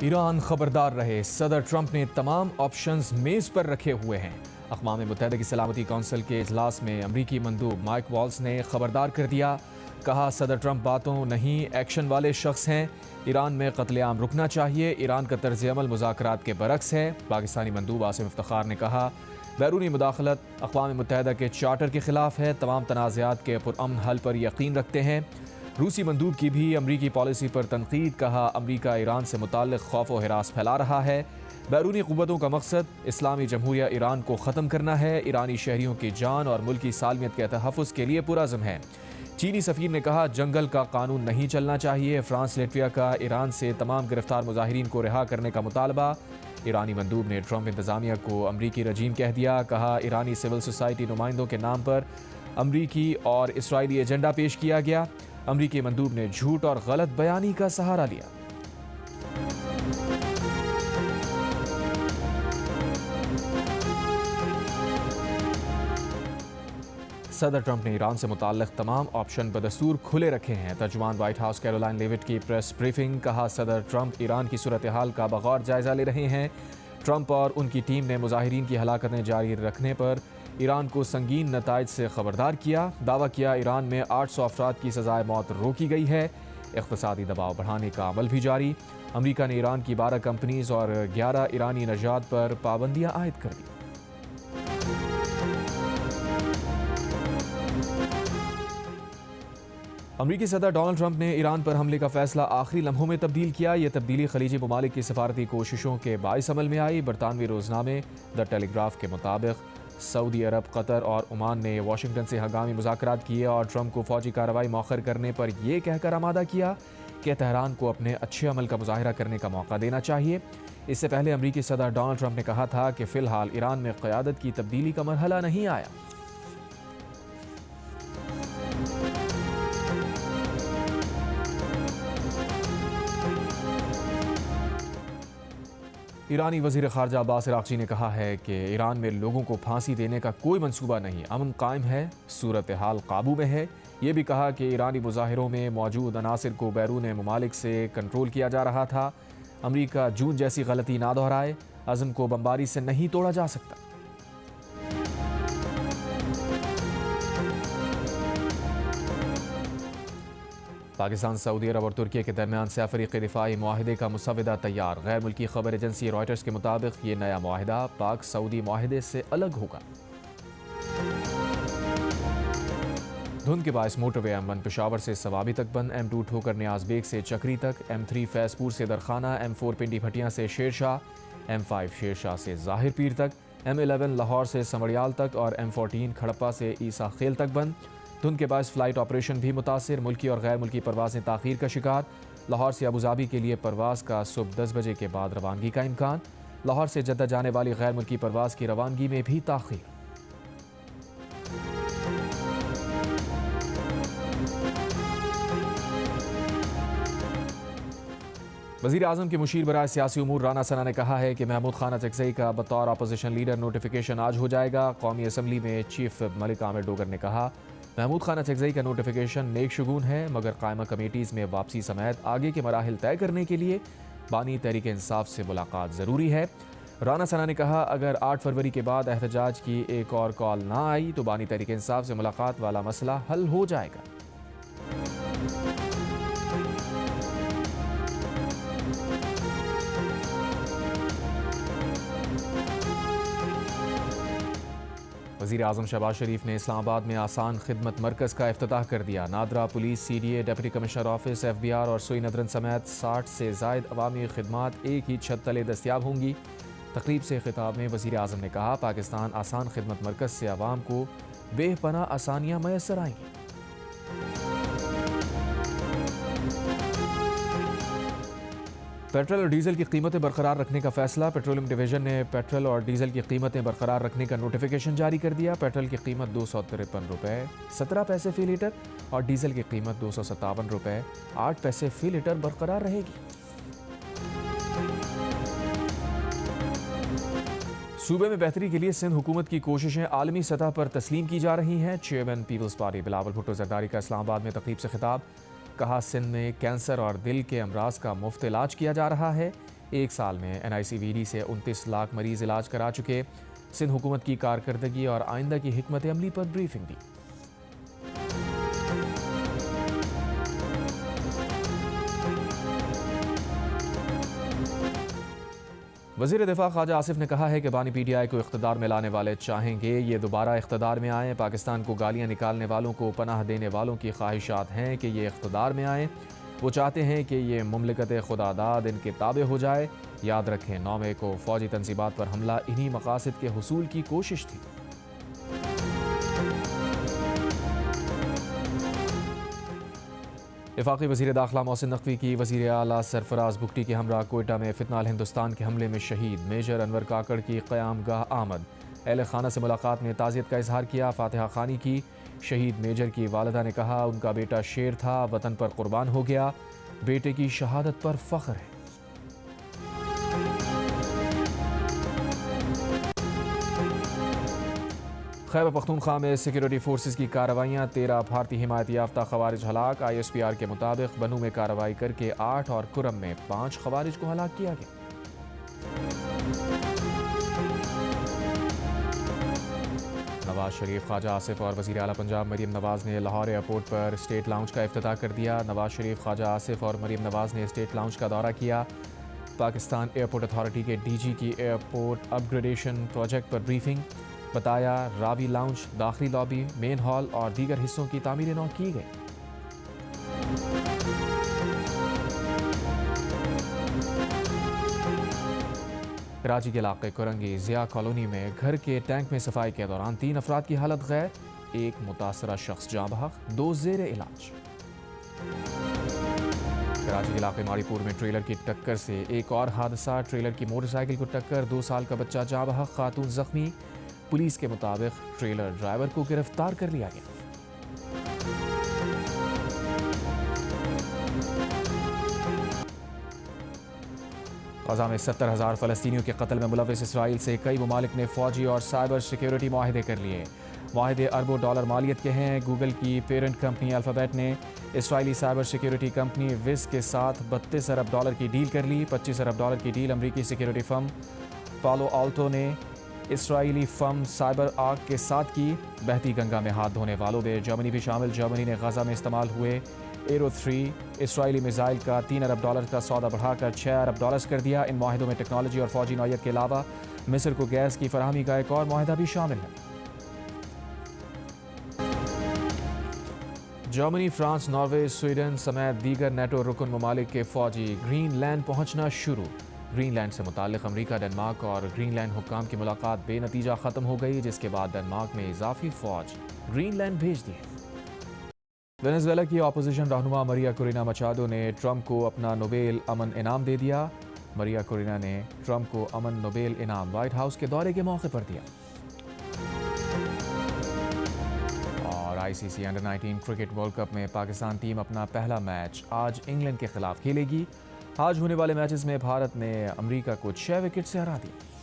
ایران خبردار رہے، صدر ٹرمپ نے تمام آپشنز میز پر رکھے ہوئے ہیں۔ اقوام متحدہ کی سلامتی کونسل کے اجلاس میں امریکی مندوب مائک والز نے خبردار کر دیا، کہا صدر ٹرمپ باتوں نہیں ایکشن والے شخص ہیں، ایران میں قتل عام رکنا چاہیے، ایران کا طرز عمل مذاکرات کے برعکس ہے۔ پاکستانی مندوب آصف افتخار نے کہا بیرونی مداخلت اقوام متحدہ کے چارٹر کے خلاف ہے، تمام تنازعات کے پرامن حل پر یقین رکھتے ہیں۔ روسی مندوب کی بھی امریکی پالیسی پر تنقید، کہا امریکہ ایران سے متعلق خوف و ہراس پھیلا رہا ہے، بیرونی قوتوں کا مقصد اسلامی جمہوریہ ایران کو ختم کرنا ہے، ایرانی شہریوں کی جان اور ملکی سالمیت کے تحفظ کے لیے پرعزم ہے۔ چینی سفیر نے کہا جنگل کا قانون نہیں چلنا چاہیے، فرانس لیٹویا کا ایران سے تمام گرفتار مظاہرین کو رہا کرنے کا مطالبہ۔ ایرانی مندوب نے ٹرمپ انتظامیہ کو امریکی رجیم کہہ دیا، کہا ایرانی سول سوسائٹی نمائندوں کے نام پر امریکی اور اسرائیلی ایجنڈا پیش کیا گیا۔ امریکی مندوب نے جھوٹ اور غلط بیانی کا سہارا لیا۔ صدر ٹرمپ نے ایران سے متعلق تمام آپشن بدستور کھلے رکھے ہیں، ترجمان وائٹ ہاؤس کیرولائن لیوٹ کی پریس بریفنگ، کہا صدر ٹرمپ ایران کی صورتحال کا بغور جائزہ لے رہے ہیں۔ ٹرمپ اور ان کی ٹیم نے مظاہرین کی ہلاکتیں جاری رکھنے پر ایران کو سنگین نتائج سے خبردار کیا، دعویٰ کیا ایران میں 800 افراد کی سزائے موت روکی گئی ہے، اقتصادی دباؤ بڑھانے کا عمل بھی جاری۔ امریکہ نے ایران کی 12 کمپنیز اور 11 ایرانی نژاد پر پابندیاں عائد کر دیں۔ امریکی صدر ڈونلڈ ٹرمپ نے ایران پر حملے کا فیصلہ آخری لمحوں میں تبدیل کیا، یہ تبدیلی خلیجی ممالک کی سفارتی کوششوں کے باعث عمل میں آئی۔ برطانوی روزنامے دی ٹیلی گراف کے مطابق سعودی عرب، قطر اور عمان نے واشنگٹن سے ہنگامی مذاکرات کیے اور ٹرمپ کو فوجی کارروائی مؤخر کرنے پر یہ کہہ کر آمادہ کیا کہ تہران کو اپنے اچھے عمل کا مظاہرہ کرنے کا موقع دینا چاہیے۔ اس سے پہلے امریکی صدر ڈونلڈ ٹرمپ نے کہا تھا کہ فی الحال ایران میں قیادت کی تبدیلی کا مرحلہ نہیں آیا۔ ایرانی وزیر خارجہ عباس عراقچی نے کہا ہے کہ ایران میں لوگوں کو پھانسی دینے کا کوئی منصوبہ نہیں، امن قائم ہے، صورتحال قابو میں ہے۔ یہ بھی کہا کہ ایرانی مظاہروں میں موجود عناصر کو بیرون ممالک سے کنٹرول کیا جا رہا تھا۔ امریکہ جون جیسی غلطی نہ دہرائے، عزم کو بمباری سے نہیں توڑا جا سکتا۔ پاکستان، سعودی عرب اور ترکی کے درمیان سہ فریقی دفاعی معاہدے کا مسودہ تیار، غیر ملکی خبر ایجنسی رائٹرز کے مطابق یہ نیا معاہدہ پاک سعودی معاہدے سے الگ ہوگا۔ دھند کے باعث موٹر وے M1 پشاور سے سوابی تک بند، M2 ٹھوکر نیاز بیگ سے چکری تک، M3 فیض پور سے درخانہ، M4 پنڈی بھٹیاں سے شیرشاہ، M5 شیرشاہ سے ظاہر پیر تک، M11 لاہور سے سمڑیال تک اور M14 کھڑپہ سے عیسیٰ خیل تک بند۔ دھند کے باعث فلائٹ آپریشن بھی متاثر، ملکی اور غیر ملکی پروازیں تاخیر کا شکار، لاہور سے ابوظہبی کے لیے پرواز کا صبح 10 بجے کے بعد روانگی کا امکان، لاہور سے جدہ جانے والی غیر ملکی پرواز کی روانگی میں بھی تاخیر۔ وزیر اعظم کے مشیر برائے سیاسی امور رانا ثنا نے کہا ہے کہ محمود خان اچکزئی کا بطور اپوزیشن لیڈر نوٹیفیکیشن آج ہو جائے گا۔ قومی اسمبلی میں چیف ملک عامر ڈوگر نے کہا محمود خان اچکزئی کا نوٹیفیکیشن نیک شگون ہے، مگر قائمہ کمیٹیز میں واپسی سمیت آگے کے مراحل طے کرنے کے لیے بانی تحریک انصاف سے ملاقات ضروری ہے۔ رانا ثنا نے کہا اگر 8 فروری کے بعد احتجاج کی ایک اور کال نہ آئی تو بانی تحریک انصاف سے ملاقات والا مسئلہ حل ہو جائے گا۔ وزیر اعظم شہباز شریف نے اسلام آباد میں آسان خدمت مرکز کا افتتاح کر دیا۔ NADRA, police, CDA، deputy commissioner office, FBR اور سوئی ندرن سمیت 60 سے زائد عوامی خدمات ایک ہی چھت تلے دستیاب ہوں گی۔ تقریب سے خطاب میں وزیر اعظم نے کہا پاکستان آسان خدمت مرکز سے عوام کو بے پناہ آسانیاں میسر آئیں گی۔ پیٹرول اور ڈیزل کی قیمتیں برقرار رکھنے کا فیصلہ، پیٹرولیم ڈویژن نے پیٹرول اور ڈیزل کی قیمتیں برقرار رکھنے کا نوٹیفیکیشن جاری کر دیا۔ پیٹرول کی قیمت 253 روپے 17 پیسے فی لیٹر اور ڈیزل کی قیمت 257 روپے 8 پیسے فی لیٹر برقرار رہے گی۔ صوبے میں بہتری کے لیے سندھ حکومت کی کوششیں عالمی سطح پر تسلیم کی جا رہی ہیں۔ Chairman peoples party Bilawal Bhutto Zardari کا اسلام آباد میں تقریب سے خطاب، کہا سندھ میں کینسر اور دل کے امراض کا مفت علاج کیا جا رہا ہے، ایک سال میں NICVD سے 29 لاکھ مریض علاج کرا چکے۔ سندھ حکومت کی کارکردگی اور آئندہ کی حکمت عملی پر بریفنگ دی۔ وزیر دفاع خواجہ آصف نے کہا ہے کہ بانی PTI کو اقتدار میں لانے والے چاہیں گے یہ دوبارہ اقتدار میں آئیں۔ پاکستان کو گالیاں نکالنے والوں کو پناہ دینے والوں کی خواہشات ہیں کہ یہ اقتدار میں آئیں۔ وہ چاہتے ہیں کہ یہ مملکت خداداد ان کے تابع ہو جائے۔ یاد رکھیں 9 مئی کو فوجی تنصیبات پر حملہ انہی مقاصد کے حصول کی کوشش تھی۔ وفاقی وزیر داخلہ محسن نقوی کی وزیر اعلیٰ سرفراز بگٹی کے ہمراہ کوئٹہ میں فتنہ ہندوستان کے حملے میں شہید میجر انور کاکڑ کی قیام گاہ آمد۔ اہل خانہ سے ملاقات میں تعزیت کا اظہار کیا، فاتحہ خوانی کی۔ شہید میجر کی والدہ نے کہا ان کا بیٹا شیر تھا، وطن پر قربان ہو گیا، بیٹے کی شہادت پر فخر ہے۔ خیبر پختونخوا میں سیکیورٹی فورسز کی کارروائیاں، 13 بھارتی حمایت یافتہ خوارج ہلاک۔ ISPR کے مطابق بنو میں کارروائی کر کے 8 اور کرم میں 5 خوارج کو ہلاک کیا گیا۔ نواز شریف، خواجہ آصف اور وزیر اعلیٰ پنجاب مریم نواز نے لاہور ایئرپورٹ پر اسٹیٹ لاؤنج کا افتتاح کر دیا۔ نواز شریف، خواجہ آصف اور مریم نواز نے اسٹیٹ لاؤنج کا دورہ کیا۔ پاکستان ایئرپورٹ اتھارٹی کے DG کی ایئرپورٹ اپ گریڈیشن پروجیکٹ پر بریفنگ۔ بتایا راوی لاؤنج، داخلی لابی، مین ہال اور دیگر حصوں کی تعمیر نو کی گئی۔ کراچی کے علاقے کرنگی ضیاء کالونی میں گھر کے ٹینک میں صفائی کے دوران 3 افراد کی حالت غیر، ایک متاثرہ شخص جاں بحق، 2 زیر علاج۔ کراچی کے علاقے ماڑی پور میں ٹریلر کی ٹکر سے ایک اور حادثہ، ٹریلر کی موٹر سائیکل کو ٹکر، 2 سال کا بچہ جاں بحق، خاتون زخمی۔ پولیس کے مطابق ٹریلر ڈرائیور کو گرفتار کر لیا گیا۔ غزہ میں 70,000 فلسطینیوں کے قتل میں ملوث اسرائیل سے کئی ممالک نے فوجی اور سائبر سیکیورٹی معاہدے کر لیے۔ معاہدے اربوں ڈالر مالیت کے ہیں۔ گوگل کی پیرنٹ کمپنی الفابیٹ نے اسرائیلی سائبر سیکیورٹی کمپنی وز کے ساتھ $32 ارب کی ڈیل کر لی۔ $25 ارب کی ڈیل امریکی سیکیورٹی فرم پالو آلٹو نے اسرائیلی فرم سائبر آرک کے ساتھ کی۔ بہتی گنگا میں ہاتھ دھونے والوں میں جرمنی بھی شامل۔ جرمنی نے غزہ میں استعمال ہوئے ایرو 3 اسرائیلی میزائل کا $3 ارب کا سودا بڑھا کر $6 ارب کر دیا۔ ان معاہدوں میں ٹیکنالوجی اور فوجی نوعیت کے علاوہ مصر کو گیس کی فراہمی کا ایک اور معاہدہ بھی شامل ہے۔ جرمنی، فرانس، ناروے، سویڈن سمیت دیگر نیٹو رکن ممالک کے فوجی گرین لینڈ پہنچنا شروع۔ گرین لینڈ سے متعلق امریکہ، ڈنمارک اور گرین لینڈ حکام کی ملاقات بے نتیجہ ختم ہو گئی، جس کے بعد ڈنمارک نے اضافی فوج گرین لینڈ بھیج دی۔ وینزویلا کی اپوزیشن رہنما ماریا کورینا مچادو نے ٹرمپ کو اپنا نوبیل امن انعام دے دیا۔ ماریا کورینا نے ٹرمپ کو امن نوبیل انعام وائٹ ہاؤس کے دورے کے موقع پر دیا۔ اور ICC under 19 cricket world cup میں پاکستان ٹیم اپنا پہلا میچ آج انگلینڈ کے خلاف کھیلے گی۔ آج ہونے والے میچز میں بھارت نے امریکہ کو 6 وکٹ سے ہرا دیا۔